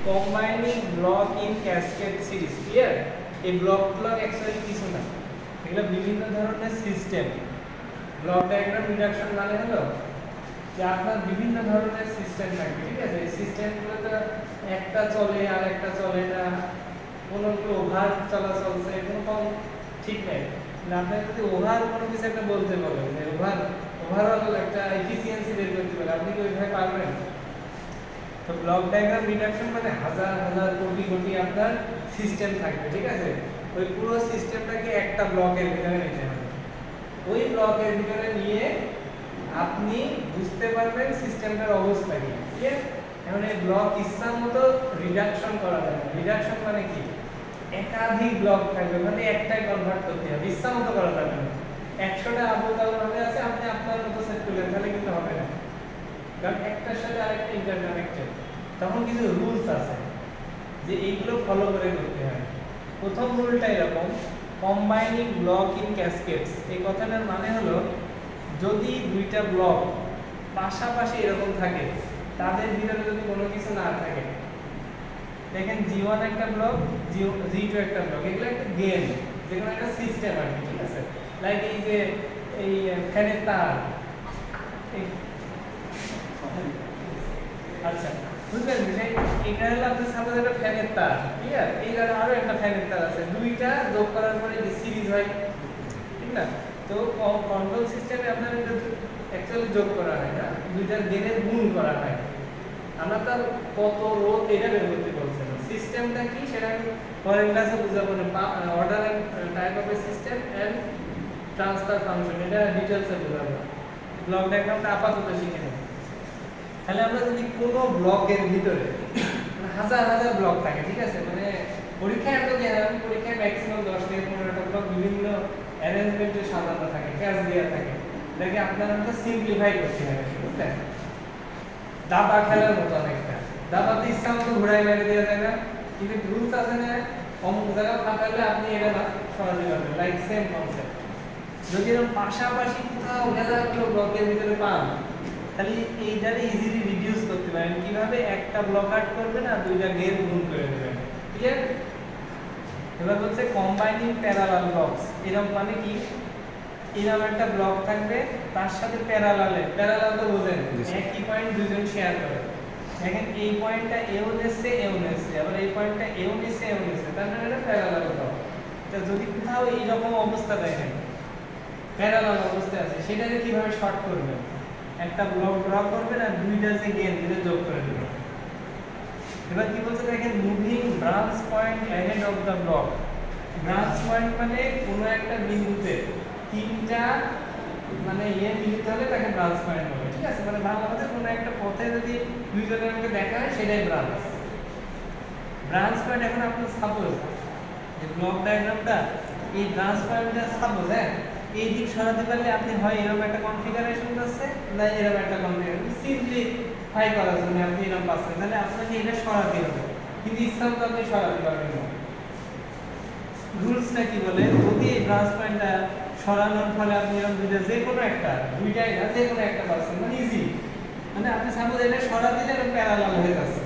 Combining block in cascade series. Clear? এই ব্লকগুলো actually কিছু না, এগুলো বিভিন্ন ধরনের সিস্টেম। ব্লক ডায়াগ্রাম রিডাকশন মানে হলো যে আপনার বিভিন্ন ধরনের সিস্টেম থাকবে, ঠিক আছে? এই সিস্টেমগুলো তো একটা চলে আর একটা চলে না, কোনোগুলো ওভার চলা চলছে, কোনো ঠিক নেই। আপনি যদি ওভার কোনো কিছু একটা বলতে বলেন যে ওভারঅল একটা এফিসিয়েন্সি বের করতে পারে, আপনি কি ওইভাবে পারবেন? তো ব্লক ডায়াগ্রাম রিডাকশন মানে হাজার হাজার কোটি কোটি আপনার সিস্টেম থাকবে, ঠিক আছে? ওই পুরো সিস্টেমটাকে একটা ব্লকের ভিতরে নিতে হবে। ওই ব্লকের ভিতরে নিয়ে আপনি বুঝতে পারবেন সিস্টেমটার অবস্থা কি। ঠিক আছে? এখন এই ব্লক ইচ্ছা মতো রিডাকশন করা যায় না। রিডাকশন মানে কি? একাধিক ব্লক থাকবে, মানে একটাই কনভার্ট করতে হবে, ইচ্ছা মতো করা যাবে না। 100টা ভাবে আছে, আপনি আপনার মতো সেট করলেন, তাহলে কিন্তু হবে না, কারণ একটার সাথে আরেকটা ইন্টারকানেক্টেড। তখন কিছু রুলস আছে যে এইগুলো ফলো করে করতে হয়। প্রথম রুলটা এরকম, কম্বাইনিং ব্লক ইন ক্যাসকেডস। এই কথাটার মানে হলো যদি দুইটা ব্লক পাশাপাশি এরকম থাকে, তাদের ভিতরে যদি কোনো কিছু না থাকে, দেখেন G1 একটা ব্লক, G2 একটা ব্লক, এগুলো একটা গেম, যেগুলো একটা সিস্টেম আর কি, ঠিক আছে? লাইক এই যে এই ফ্যানের তার, আচ্ছা বুঝলেন বিষয়? এখানে হলো আপনি সাপোজ একটা ফ্যানের তার, ঠিক আছে? এইখানে আরো একটা ফ্যানের তার আছে, দুইটা যোগ করার পরে যে সিরিজ হয়, ঠিক না? তো কন্ট্রোল সিস্টেমে আপনার এটা অ্যাকচুয়ালি যোগ করা হয় না, দুইটার গেনের গুণ করা হয়। আমরা তো কত রোধ এটা বের করতে বলছি না। সিস্টেমটা কি সেটা আমি পরের ক্লাসে বুঝাবো না। Order and type of a system and transfer function, এটা ডিটেইলসে বুঝাবো। ব্লক ডায়াগ্রামটা আপাতত শিখে নেব। তাহলে আমরা যদি কোনো ব্লকের ভিতরে হাজার হাজার ব্লক থাকে, ঠিক আছে? মানে পরীক্ষায় এত জ্ঞান, পরীক্ষায় ম্যাক্সিমাম 10 থেকে 15টা ব্লক বিভিন্ন অ্যারেঞ্জমেন্টে সাজানো থাকে, ক্যাশ দেওয়া থাকে, এটাকে আপনারা তো সিম্পলিফাই করতে হবে, বুঝলেন? দাবা খেলার মতো অনেকটা, দাবাতে ইচ্ছা মতো ঘোরায় মেরে দেওয়া যায় না, কিন্তু রুলস আছে না, অমুক জায়গা ফাঁকালে আপনি এটা সরাতে পারবেন, লাইক সেম কনসেপ্ট। যদি এরকম পাশাপাশি কোথাও হাজারগুলো ব্লকের ভিতরে পান, তাহলে এইটারে ইজিলি রিডিউস করতে পারেন। কিভাবে? একটা ব্লক আউট করবেন আর দুইটা গেন গুণ করে দেবেন। ক্লিয়ার? এবার হচ্ছে কম্বাইনিং প্যারালাল ব্লকস। এরকম মানে কি? এরকম একটা ব্লক থাকবে, তার সাথে প্যারালাল তো বোঝেন, একই পয়েন্ট দুইজন শেয়ার করে। দেখেন এই পয়েন্টটা এও নিচ্ছে, এও নিচ্ছে, আবার এই পয়েন্টটা এও নিচ্ছে, এও নিচ্ছে, তার মানে এটা প্যারালাল ব্লক। তো যদি কোথাও এইরকম অবস্থা দেখেন, প্যারালাল অবস্থায় আছে, সেটাকে কিভাবে শর্ট করবেন? একটা ব্লক ড্র করবেন আর দুইটা যে গেন দুটো যোগ করে দেবেন। এবার কি বলছে দেখেন, moving branch point ahead of the block. Branch point মানে কোনো একটা বিন্দুতে তিনটা মানে মিলিত হলে তাকে ব্রাঞ্চ পয়েন্ট বলে, ঠিক আছে? মানে বাংলাতে কোনো একটা পথে যদি দুইজনের মধ্যে দেখা হয়, সেটাই ব্রাঞ্চ পয়েন্ট। এখন আপনি সাপোজ যে ব্লক ডায়াগ্রামটা, এই ব্রাঞ্চ পয়েন্টটা সাপোজ এই দিক সরাতে পারলে আপনি হয় এরকম একটা কনফিগারেশন পাচ্ছে, না এরকম একটা কনফিগারেশন সিম্পলিফাই করার জন্য আপনি এরকম পাচ্ছেন, তাহলে আপনাকে এটা সরাতে হবে, কিন্তু ইচ্ছা মতো আপনি সরাতে পারবেন না। রুলসটা কি বলে? যদি এই ব্রাঞ্চ পয়েন্টটা সরানোর ফলে আপনি এরকম যে কোনো একটা, দুইটাই না, যে কোনো একটা পাচ্ছেন, মানে ইজি। মানে আপনি সাপোজ এটা সরা দিলে এরকম প্যারালাল হয়ে যাচ্ছে,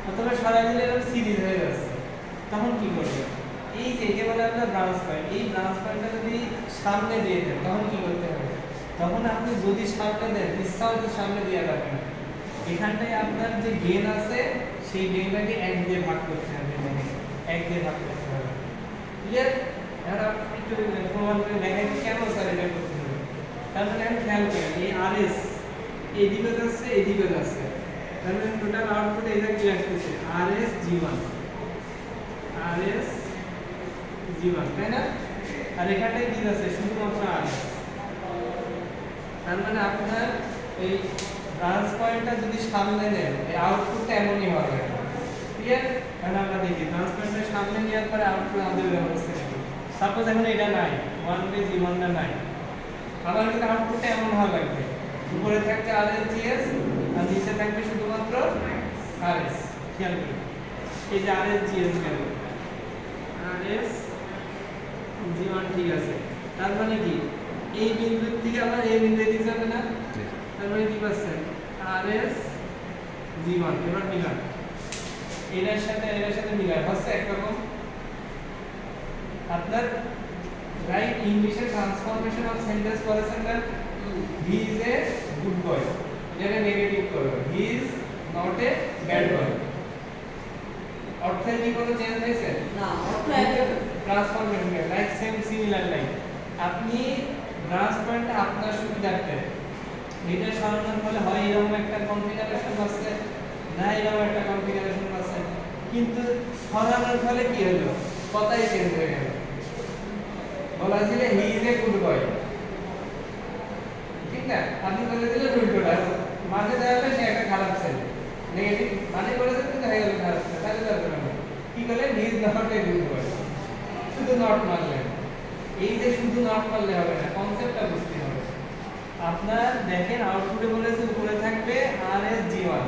অথবা সরা দিলে এরকম সিরিজ হয়ে যাচ্ছে, তখন কি করবেন? এই যে এটা বলে আপনার ব্রাঞ্চ পয়েন্ট, এই ব্রাঞ্চ পয়েন্টটা যদি সামনে দিয়ে দেন, তখন কি করতে হবে? তখন আপনি যদি সামনে দেন, ইচ্ছাও তো সামনে দেওয়া যাবে না, এখানটায় আপনার যে গেন আছে সেই গেনটাকে 1 দিয়ে ভাগ করতে হবে, 1 দিয়ে ভাগ করতে হবে। ক্লিয়ার? এখন আপনি একটু প্রমাণ করে দেখেন কেন স্যার এটা করতে হবে। তার মানে এখন খেয়াল করেন, এই RS এদিকে যাচ্ছে, এদিকে যাচ্ছে, তার মানে টোটাল আউটপুট এটা কি আসছে? RS G1, RS G1, তাই না? আর এখানটায় কি আছে? শুধুমাত্র RS। তার মানে আপনার এই ব্রাঞ্চ পয়েন্টটা যদি সামনে নেন, এই আউটপুটটা এমনই হবে। ক্লিয়ার? এখন আমরা দেখি ব্রাঞ্চ পয়েন্টটা সামনে নেওয়ার পরে আউটপুট আমাদের ব্যবস্থা কি। সাপোজ এখন এটা নাই, 1 G1 টা নাই, আমার কিন্তু আউটপুটটা এমন হওয়া লাগবে, উপরে থাকবে RS GS আর নিচে থাকবে শুধুমাত্র RS। খেয়াল করুন, এই যে RS GS গেল, RS G1, ঠিক আছে? তার মানে কি এই বিন্দু থেকে আবার এই বিন্দুতে দিতে যাবে না, তার মানে কি পাচ্ছেন? RS G1। এবার মিলান, এটার সাথে মিলায় হচ্ছে একরকম আপনার রাইট ইংলিশে ট্রান্সফরমেশন অফ সেন্টেন্স করেছেন না he is a good boy এটাকে নেগেটিভ করবে he is not a bad boy অর্থে কি কোনো চেঞ্জ হয়েছে না অর্থ একই transformation like same similar like আপনি ব্রাঞ্চ পয়েন্ট আপনার সুবিধার্থে এটা সরানোর ফলে হয় এরকম একটা কনফিগারেশন আছে না এরকম একটা কনফিগারেশন আছে কিন্তু সরানোর ফলে কি হলো কথাই চেঞ্জ হয়ে গেল বলা ছিল he is a good boy ঠিক না আপনি বলে দিলেন উল্টোটা মাঝে দেওয়া সে একটা খারাপ ছেলে নেগেটিভ মানে করেছেন কিন্তু হয়ে গেল খারাপ ছেলে তাহলে দরকার নেই কি করলেন he is not a good boy শুধু নট মারলেন এই যে শুধু নট মারলে হবে না কনসেপ্টটা বুঝতে হবে আপনার দেখেন আউটপুটে বলেছে উপরে থাকবে RSG1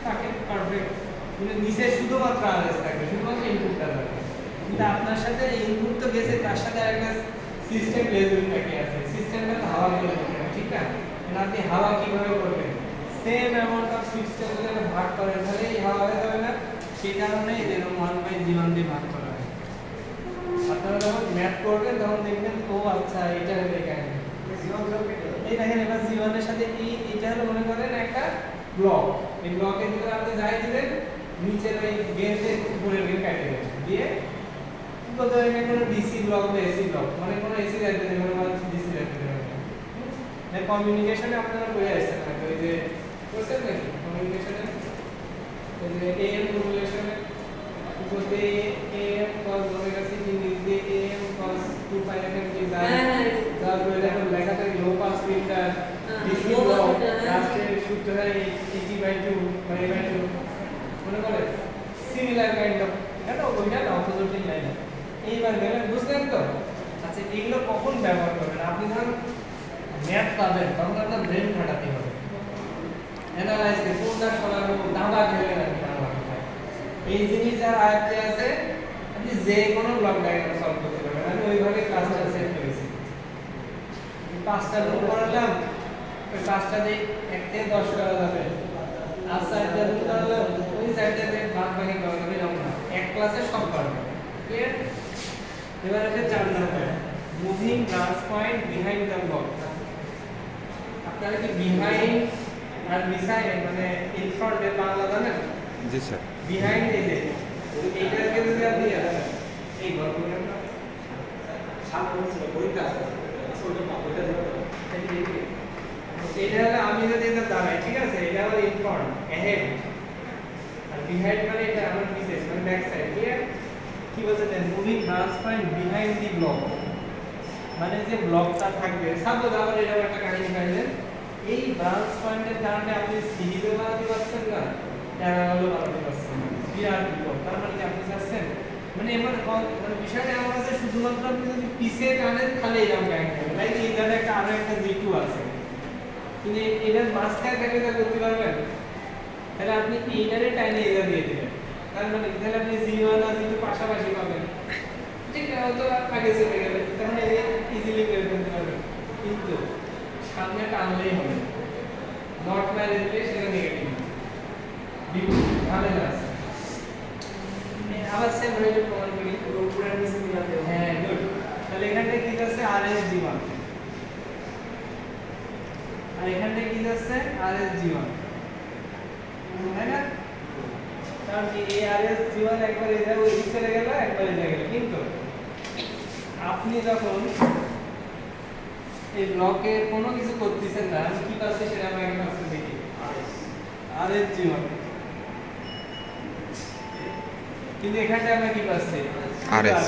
তাকে পারফেক্ট মানে নিচে শুধুমাত্র RS থাকবে শুধুমাত্র ইনপুটটা থাকবে কিন্তু আপনার সাথে ইনপুট তো গেছে তার সাথে একটা সিস্টেম লেভেল থাকে আছে সিস্টেমটা হাওয়া বলে দিবেন ঠিক না মানে আপনি হাওয়া কিভাবে করবেন সেম অ্যামাউন্ট অফ সিস্টেম যদি আপনি ভাগ করেন তাহলে এই হাওয়া হয়ে যাবে না সেই কারণে এদের 1/G1 দিয়ে ভাগ করা হয় আপনারা যখন ম্যাথ করবেন তখন দেখবেন ও আচ্ছা এটা হলো এখানে এই দেখেন এবার G1 এর সাথে এইটা হলো মনে করেন একটা ব্লক এই ব্লকের ভিতরে আপনি যাই দিবেন নিচের ওই গেটের উপরের গেট কেটে দেবেন দিয়ে বলতে এখানে কোনো ডিসি ব্লক বা এসি ব্লক মানে কোনো এসি যাইতে দেবেন মানে ডিসি যাইতে দেবেন না কমিউনিকেশনে আপনারা বলে আসছেন না ওই যে করছেন নাকি কমিউনিকেশনে ওই যে এএম মডুলেশনে উপরে এএম cos ওমেগা সি নিচে এএম cos 2 পাই FM কি যায় তারপরে দেখো লেখা থাকে low pass filter DC block লাস্টের সূত্র হয় AT/2 by2 মনে করে সিমিলার কাইন্ড অফ এটা ওইটা না অপোজিট লাইন এইবার গেলেন বুঝলেন তো আচ্ছা এগুলো কখন ব্যবহার করবেন আপনি ধরুন ম্যাথ পাবেন তখন আপনার ব্রেন খাটাতে হবে অ্যানালাইজ করে কোনটা সরানো দাবা খেলে না এই জিনিস যার আয়ত্তে আছে আপনি যে কোনো ব্লক ডায়াগ্রাম সলভ করতে পারবেন আমি ওইভাবে ক্লাসটা সেট করেছি পাঁচটা রুল করালাম ওই পাঁচটা দিয়ে 1 থেকে 10 করা যাবে আর সাইডটা রুল করালাম ওই সাইডটা দিয়ে বাদ বাকি করা যাবে এরকম না এক ক্লাসে সব পারবেন ক্লিয়ার এবার আছে 4 number moving branch point behind the block আপনারা কি বিহাইন্ড আর বিসাইড মানে ইন ফ্রন্ট এর বাংলা জানেন জি স্যার বিহাইন্ড এই যে এইটাকে যদি আপনি এই গল্পটা সামনে হচ্ছে পরীক্ষা আছে ওটা ওটা এটা হলো আমি যদি এটা দাঁড়াই ঠিক আছে এটা হলো ইন ফ্রন্ট অ্যাহেড আর বিহাইন্ড মানে এটা আমার পিছে মানে ব্যাক সাইড ক্লিয়ার কি বলতে দেন moving branch point behind the block মানে যে ব্লকটা থাকবে সাপোজ আবার এরকম একটা কাহিনী পাইলেন এই ব্রাঞ্চ পয়েন্টের কারণে আপনি সিরিজও বানাতে পারছেন না প্যারালালও বানাতে পারছেন বিরাট ব্লক তার মানে কি আপনি চাচ্ছেন মানে এমন মানে বিষয়টা এমন আছে শুধুমাত্র আপনি যদি পিছে টানেন তাহলে এরকম কাহিনী হবে লাইক এই জায়গায় একটা আরো একটা G2 আছে কিন্তু এটার মাঝখানে থাকলে তা করতে পারবেন তাহলে আপনি এইটারে টাইনে এটা দিয়ে দিবেন তার মানে তাহলে আপনি G1 আর G2 পাশাপাশি পাবেন ঠিক আছে তো আগে চলে গেলে তখন ইজিলি বের করতে পারবেন কিন্তু সামনে টানলেই হবে নট মাইলে দিলে সেটা নেগেটিভ ভালো আছে আবার সেম রেটে প্রমাণ করি উপরের নিচে মিলাতে হবে হ্যাঁ গুড তাহলে এখানে কি আছে RSG1 আর এখানে কি আছে RSG1 তাই না তার কি এই RSG1 একবার এই জায়গায় ওই চলে গেল একবার এই জায়গায় কিন্তু আপনি যখন এই ব্লকে কোনো কিছু করতেছেন না আমি কি পাচ্ছি সেটা আমরা একটা কাছে দেখি RSG1 কিন্তু এখানে আমরা কি পাচ্ছি RS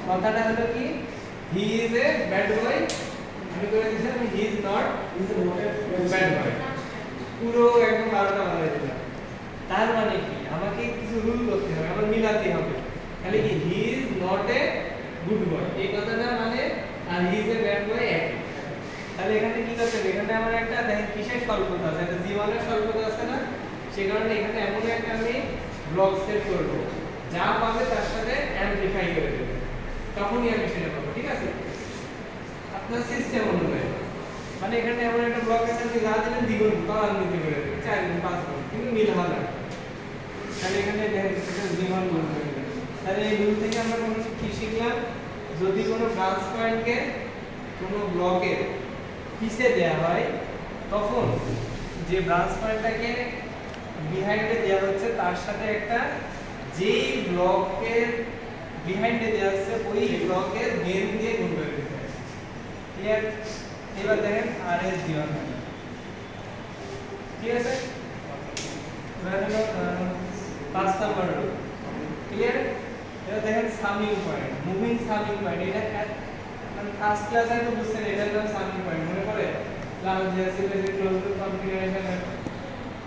কথাটা হলো কি he is a bad boy আমি করে দিয়েছিলাম he is not bad boy পুরো একদম 12টা বানাই দিলাম তার মানে কি আমাকে কিছু রুল করতে হবে আমার মিলাতে হবে তাহলে কি he is not a good boy এই কথাটা মানে আর he is a bad boy এক তাহলে এখানে কি করতে হবে এখানে আমার একটা দেখেন কিসের স্বল্পতা আছে এটা G1 এর স্বল্পতা আছে না সেই কারণে এখানে এমন একটা আমি ব্লক সেট করব যা পাবে তার সাথে অ্যামপ্লিফাই করে দেব তখনই আমি সেটা পাবো ঠিক আছে আপনার সিস্টেম অনুযায়ী মানে এখানে এমন একটা ব্লক আছে আপনি যা দিলেন দ্বিগুণ বা আনলিমিটেড করে দেবেন 4 গুণ 5 গুণ কিন্তু মিল হবে না তাহলে এই রুল থেকে আমরা কোন কি শিখলাম, যদি কোনো ব্রাঞ্চ পয়েন্টকে কোনো ব্লকের পিছে দেয়া হয় তখন যে ব্রাঞ্চ পয়েন্টটাকে বিহাইন্ডে দেয়া হচ্ছে তার সাথে একটা যেই ব্লকের বিহাইন্ডে দেয়া হচ্ছে ওই ব্লকের গেন দিয়ে গুণ করে দিতে হবে। ক্লিয়ার? এবার দেখেন আরএস দিওয়ান, ঠিক আছে? এবার হলো 5 নাম্বার রুল। ক্লিয়ার? এবার দেখেন summing point, moving summing point, এটা মানে ফার্স্ট ক্লাসে তো বুঝছেন এটার নাম সামিং পয়েন্ট, মনে পড়ে? ক্লাস জেসি বেসি ক্লোজড কনফিগারেশন,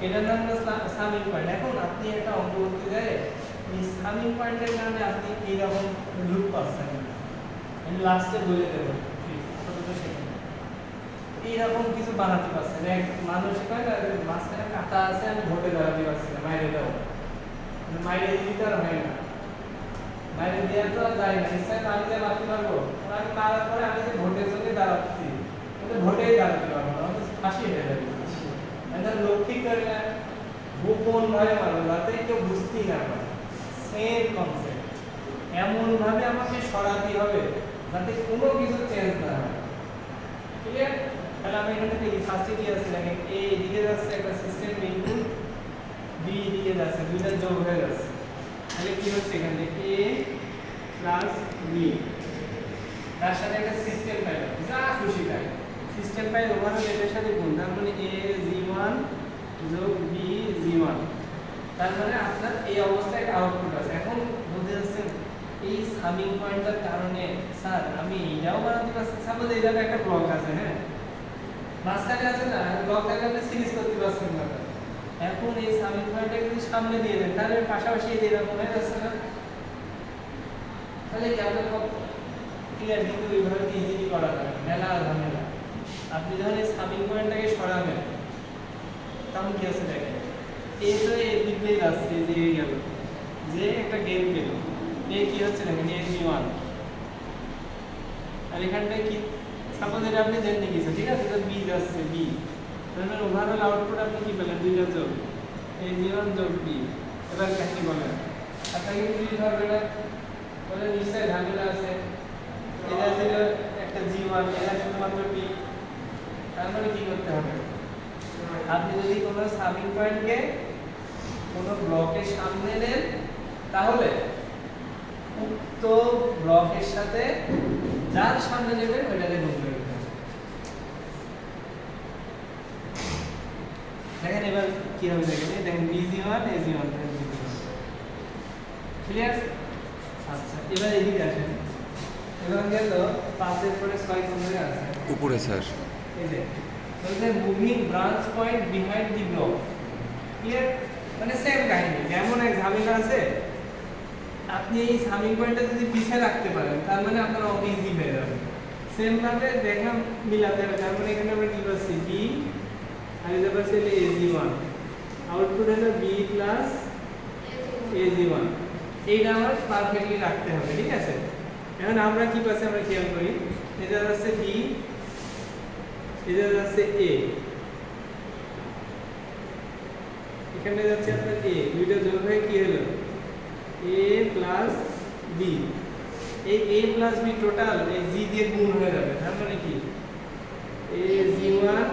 এটার নাম হলো সামিং পয়েন্ট। এখন আপনি একটা অঙ্ক করতে যায় এই সামিং পয়েন্টের কারণে আপনি এই রকম লুপ পাচ্ছেন, আমি লাস্টে বলে দেব কতটা সেকেন্ড এইরকম কিছু বানাতে পারছেন। এক মানুষ কয় না মাঝখানে কাটা আছে, আমি ভোটে দাঁড়াতে পারছি না, মাইরে দাও, মাইরে দিতে আর হয় না, মাইরে দেওয়া তো আর যায় না, ইচ্ছা আমি যে মারতে পারবো, আমি মারার পরে আমি যে ভোটের জন্য দাঁড়াচ্ছি ভোটেই দাঁড়াতে পারবো না, ফাঁসি হয়ে যাবে। লক্ষ্মী করে গোপন ভাবে মারবো যাতে কেউ বুঝতেই না পারে, সেম কনসেপ্ট। এমন ভাবে আমাকে সরাতে হবে যাতে কোনো কিছু চেঞ্জ না হয়। ক্লিয়ার? তাহলে আমি এখানে দেখি ফার্স্টে কি আছে, দেখেন এ এদিকে যাচ্ছে একটা সিস্টেম ইনপুট, বি এদিকে যাচ্ছে, দুইটা যোগ হয়ে যাচ্ছে, তাহলে কি হচ্ছে এখানে এ প্লাস বি, তার সাথে একটা সিস্টেম পাই, যা খুশি তাই সিস্টেম পাই ওভারঅল এটার সাথে গুণ, তার মানে a g1 যোগ b g1, তার মানে আপনার এই অবস্থায় একটা আউটপুট আছে। এখন বুঝতে যাচ্ছেন এই সামিং পয়েন্টের কারণে স্যার আমি এটাও বানাতে পারছি, সাপোজ এই জায়গায় একটা ব্লক আছে, হ্যাঁ মাঝখানে আছে না, ব্লকটাকে আপনি সিরিজ করতে পারছেন না, এখন এই সামিং পয়েন্টটা যদি সামনে দিয়ে দেন তাহলে পাশাপাশি এই এরকম হয়ে যাচ্ছে না, তাহলে কি আপনার ক্লিয়ার? কিন্তু এইভাবে ইজিলি করা যায়, মেলা ঝামেলা। আপনি যখন এই সামিং পয়েন্টটাকে সরাবেন তখন কি আছে দেখেন এই তো এই দিক দিয়ে যাচ্ছে, যে গেল যে একটা গেম পেল, এই কি হচ্ছে দেখেন এ জি1, আর এখানটায় কি সাপোজ এটা আপনি দেন লিখেছেন, ঠিক আছে, তো বি যাচ্ছে বি, তাহলে ওভারঅল আউটপুট আপনি কি পেলেন দুইটা যোগ এ জি1 যোগ বি। এবার কি বলেন আপনাকে কি ধরবে না, বলে নিশ্চয় ঝামেলা আছে, এটা ছিল একটা জি1, এটা শুধুমাত্র বি, তার মানে কি করতে হবে, আপনি যদি কোনো সামিং পয়েন্টকে কোনো ব্লকের সামনে নেন তাহলে উক্ত ব্লকের সাথে যার সামনে নেবেন ওইটাকে গুণ করে দিতে হবে। দেখেন এবার কি হবে, দেখেন bg1 az1, ক্লিয়ার? আচ্ছা এবার এদিকে আসেন, এবার গেল 5 এর পরে 6 কোন জায়গায় আছে উপরে স্যার, এই যে বলতে moving branch point behind the block. Clear? মানে সেম কাহিনী, যেমন এক ঝামেলা আছে, আপনি এই সামিং পয়েন্টটা যদি পিছে রাখতে পারেন তার মানে আপনার অঙ্ক ইজি হয়ে যাবে। সেম ভাবে দেখলাম মিলাতে হবে, তার মানে এখানে আমরা কি পাচ্ছি বি আর এটা পাচ্ছি az1, আউটপুট হলো b প্লাস az1, এইটা আমার পারফেক্টলি রাখতে হবে, ঠিক আছে? এখন আমরা কি পাচ্ছি, আমরা খেয়াল করি, এটা যাচ্ছে b, এটা যাচ্ছে a, এখানে যাচ্ছে আপনার a, দুইটা যোগ হয়ে কি হলো a প্লাস b, এই a প্লাস b টোটাল এই g দিয়ে গুণ হয়ে যাবে, তার মানে কি az1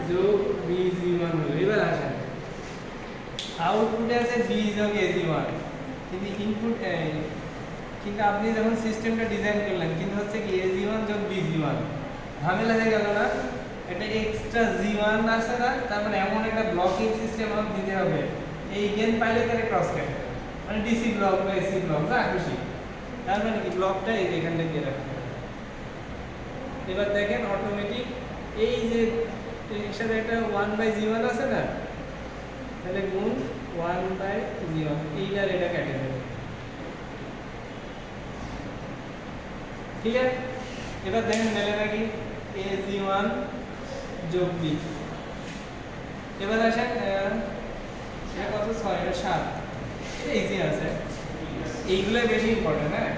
যোগ bg1 হলো। এবার আসেন আউটপুটে আছে b যোগ az1, কিন্তু ইনপুট কিন্তু আপনি যখন সিস্টেমটা ডিজাইন করলেন কিন্তু হচ্ছে কি az1 যোগ bg1, ঝামেলা হয়ে গেল না, এটা এক্সট্রা জি1 আছে না, তার মানে এমন একটা ব্লকিং সিস্টেম আমাকে দিতে হবে এই গেন পাইলে তারে ক্রস কাটে, মানে ডিসি ব্লক বা এসি ব্লক যা খুশি, তার মানে কি ব্লকটা এই এখানটা দিয়ে রাখতে হবে। এবার দেখেন অটোমেটিক এই যে এর সাথে একটা 1/g1 আছে না, তাহলে গুণ 1/g1, এইটার এটা কেটে দেবে। ক্লিয়ার? এবার দেখেন মেলে নাকি az1 যোগ b। এবার আসেন এটা কত 6 এটা 7, এটা ইজি আছে, এইগুলো বেশি ইম্পর্টেন্ট। হ্যাঁ,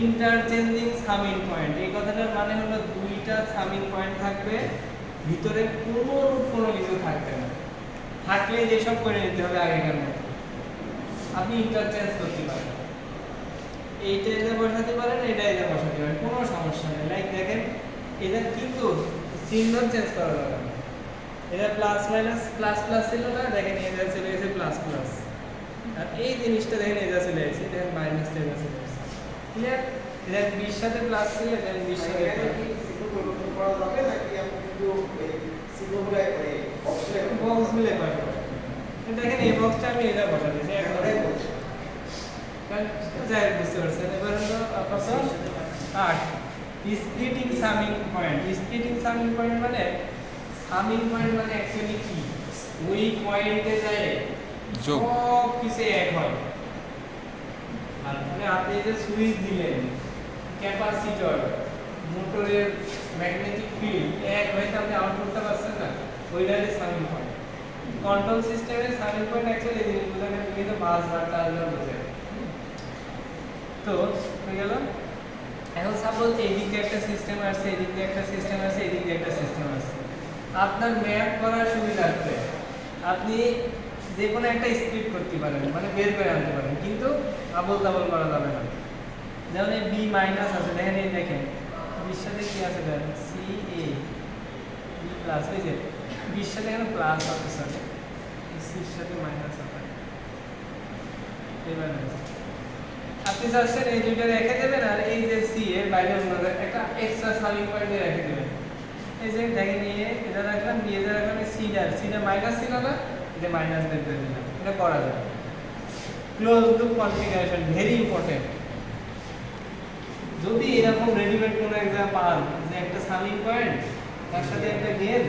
ইন্টারচেঞ্জিং সামিং পয়েন্ট, এই কথাটার মানে হলো দুইটা সামিং পয়েন্ট থাকবে, ভিতরে কোনো কিছু থাকবে না, থাকলে যেসব করে নিতে হবে আগেকার মতো, আপনি ইন্টারচেঞ্জ করতে পারেন। এইটা এটা বসাতে পারেন, এটা এটা বসাতে পারেন, কোনো সমস্যা নেই। লাইক দেখেন এটা কিন্তু চিহ্ন চেঞ্জ করা যাবে না। এটা প্লাস মাইনাস প্লাস প্লাস ছিল না, দেখেন এটা চলে গেছে প্লাস প্লাস। আর এই জিনিসটা দেখেন এটা চলে গেছে, দেখেন মাইনাস টা এটা চলে গেছে। ক্লিয়ার? এটা 20 সাথে প্লাস ছিল, দেন 20 সাথে পরিবর্তন করা যাবে নাকি আপনি শুধু সিম্বলগুলো বক্স মিলে পারবেন। দেখেন এই বক্সটা আমি এটা বসা দিয়েছি একবারে বলছি, কারণ যাই বুঝতে পারছেন। এবার হলো কত 8 splitting summing point. Splitting summing point মানে সামিং পয়েন্ট মানে অ্যাকচুয়ালি কি, ওই পয়েন্টে যায় যোগ সব কিছু এক হয়। মানে আপনি যে সুইচ দিলেন, ক্যাপাসিটর, মোটরের ম্যাগনেটিক ফিল্ড এক হইতে আপনি আউটপুটটা পাচ্ছেন না, ওইটারই সামিং পয়েন্ট। কন্ট্রোল সিস্টেমের সামিং পয়েন্ট অ্যাকচুয়ালি এই জিনিসগুলোকে বিভিন্ন বাস বা টার্মিনাল বোঝায়। তো হয়ে গেল। এখন সাপোজ এদিক দিয়ে একটা সিস্টেম আসছে, এদিক দিয়ে একটা সিস্টেম আসছে, এদিক দিয়ে একটা সিস্টেম আসছে। আপনার ম্যাপ করার সুবিধার্থে আপনি যে কোনো একটা স্প্লিট করতে পারেন, মানে বের করে আনতে পারেন, কিন্তু আবল তাবল করা যাবে না। যেমন এই বি মাইনাস আছে, দেখেন এই দেখেন বির সাথে কি আছে, দেখেন সি এ বি প্লাস, এই যে বির সাথে এখানে প্লাস আছে, সাথে সির সাথে মাইনাস আছে। এবার আপনি চাচ্ছেন এই দুইটা রেখে দেবেন, আর এই যে সি এর বাইরে একটা এক্সট্রা সামিং পয়েন্ট রেখে দেবেন। এই যে দেখেন এটা রাখলাম, বি এটা রাখলাম, সিটা মাইনাস ছিল না, এটা মাইনাস দিয়ে দিলাম। এটা করা যায়। Close loop configuration very important. যদি এরকম রেডিমেড কোনো একটা পান যে একটা সামিং পয়েন্ট তার সাথে একটা গেন,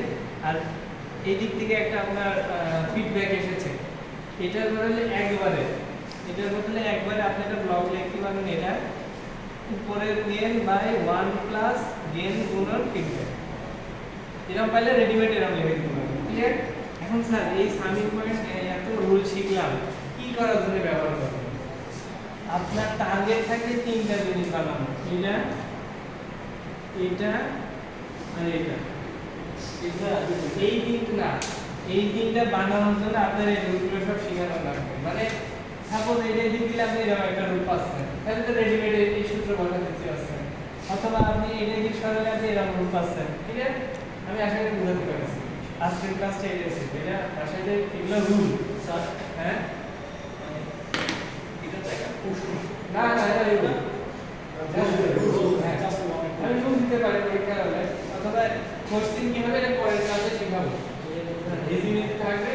আর এই দিক থেকে একটা আপনার ফিডব্যাক এসেছে, এটার বদলে একবারে আপনি একটা ব্লক লিখতে পারেন, এটা উপরের গেন বাই 1 প্লাস গেন গুণন ফিডব্যাক। এরকম পাইলে রেডিমেড এরকম লিখে দিতে পারবেন। ক্লিয়ার? এখন স্যার এই সামিং পয়েন্ট এত রুল শিখলাম, কি করার জন্য ব্যবহার করব? আপনার টার্গেট থাকে তিনটা জিনিস বানানো, এটা আর এটা। এই তিনটা বানানোর জন্য আপনার এই রুলগুলো সব শেখানো লাগবে। মানে সাপোজ এটা দিলে আপনি এরকম একটা রুল পাচ্ছেন, তাহলে তো রেডিমেড এই সূত্র বলা দিতে পারছেন, অথবা আপনি এটা কি সরলে আপনি এরকম রুল পাচ্ছেন। ঠিক আছে? আমি আশা করি বুঝাতে পেরেছি। আজকের ক্লাসটা এই আছে, এটা আসলে এগুলো রুল স্যার। হ্যাঁ, এটা তো একটা প্রশ্ন না, এটা রুল। আমি রুল দিতে পারি পরীক্ষা হলে, অথবা কোশ্চেন কিভাবে এটা পরের ক্লাসে শেখাবো, রেজিউমেতে থাকবে।